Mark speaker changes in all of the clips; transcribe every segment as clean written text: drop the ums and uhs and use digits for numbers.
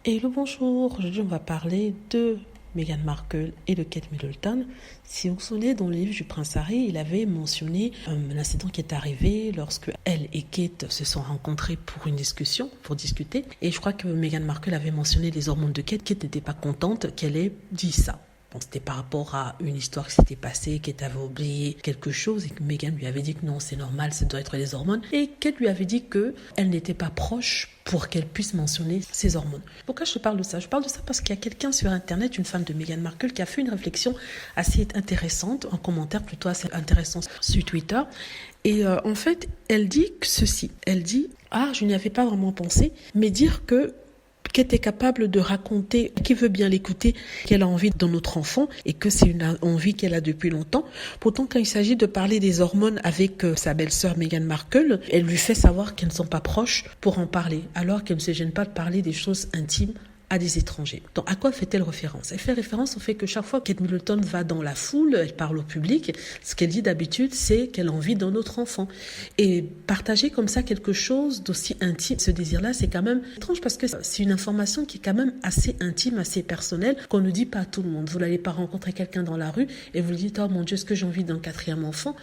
Speaker 1: Hello, bonjour. Aujourd'hui, on va parler de Meghan Markle et de Kate Middleton. Si vous vous souvenez, dans le livre du Prince Harry, il avait mentionné un incident qui est arrivé lorsque elle et Kate se sont rencontrés pour une discussion, pour discuter. Et je crois que Meghan Markle avait mentionné les hormones de Kate. Kate n'était pas contente qu'elle ait dit ça. Bon, c'était par rapport à une histoire qui s'était passée, Kate avait oublié quelque chose et que Meghan lui avait dit que non, c'est normal, ça doit être les hormones. Et Kate lui avait dit qu'elle n'était pas proche pour qu'elle puisse mentionner ses hormones. Pourquoi je te parle de ça? Je parle de ça parce qu'il y a quelqu'un sur Internet, une femme de Meghan Markle, qui a fait une réflexion assez intéressante, un commentaire plutôt assez intéressant sur Twitter. Et en fait, elle dit ceci. Elle dit « Ah, je n'y avais pas vraiment pensé, mais dire que Kate est capable de raconter, qui veut bien l'écouter, qu'elle a envie dans notre enfant et que c'est une envie qu'elle a depuis longtemps. Pourtant, quand il s'agit de parler des hormones avec sa belle-sœur Meghan Markle, elle lui fait savoir qu'elles ne sont pas proches pour en parler, alors qu'elle ne se gêne pas de parler des choses intimes à des étrangers. Donc, à quoi fait-elle référence? Elle fait référence au fait que chaque fois que Kate Middleton va dans la foule, elle parle au public, ce qu'elle dit d'habitude, c'est qu'elle a envie d'un autre enfant. Et partager comme ça quelque chose d'aussi intime, ce désir-là, c'est quand même étrange parce que c'est une information qui est quand même assez intime, assez personnelle, qu'on ne dit pas à tout le monde. Vous n'allez pas rencontrer quelqu'un dans la rue et vous lui dites « Oh mon Dieu, est-ce que j'ai envie d'un quatrième enfant ?»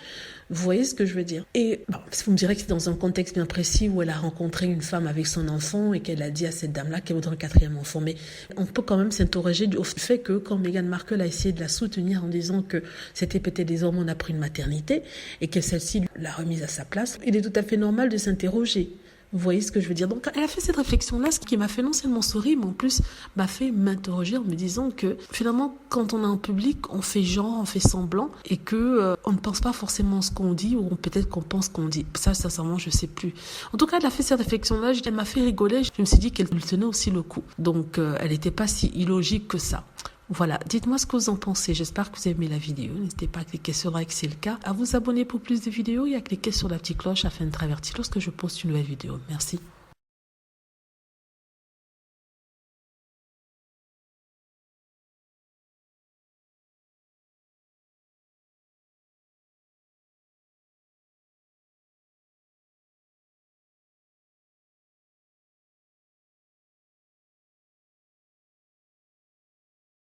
Speaker 1: Vous voyez ce que je veux dire? Et bon, vous me direz que c'est dans un contexte bien précis où elle a rencontré une femme avec son enfant et qu'elle a dit à cette dame-là qu'elle voudrait un quatrième enfant. Mais on peut quand même s'interroger au fait que quand Meghan Markle a essayé de la soutenir en disant que c'était peut-être des hormones après une maternité et que celle-ci l'a remise à sa place, il est tout à fait normal de s'interroger. Vous voyez ce que je veux dire? Donc, elle a fait cette réflexion-là, ce qui m'a fait non seulement sourire, mais en plus m'a fait m'interroger en me disant que finalement, quand on est en public, on fait genre, on fait semblant et que on ne pense pas forcément ce qu'on dit ou peut-être qu'on pense qu'on dit. Ça, sincèrement, je sais plus. En tout cas, elle a fait cette réflexion-là, elle m'a fait rigoler. Je me suis dit qu'elle tenait aussi le coup. Donc, elle n'était pas si illogique que ça. Voilà, dites-moi ce que vous en pensez. J'espère que vous avez aimé la vidéo. N'hésitez pas à cliquer sur like si c'est le cas, à vous abonner pour plus de vidéos et à cliquer sur la petite cloche afin d'être averti lorsque je poste une nouvelle vidéo. Merci.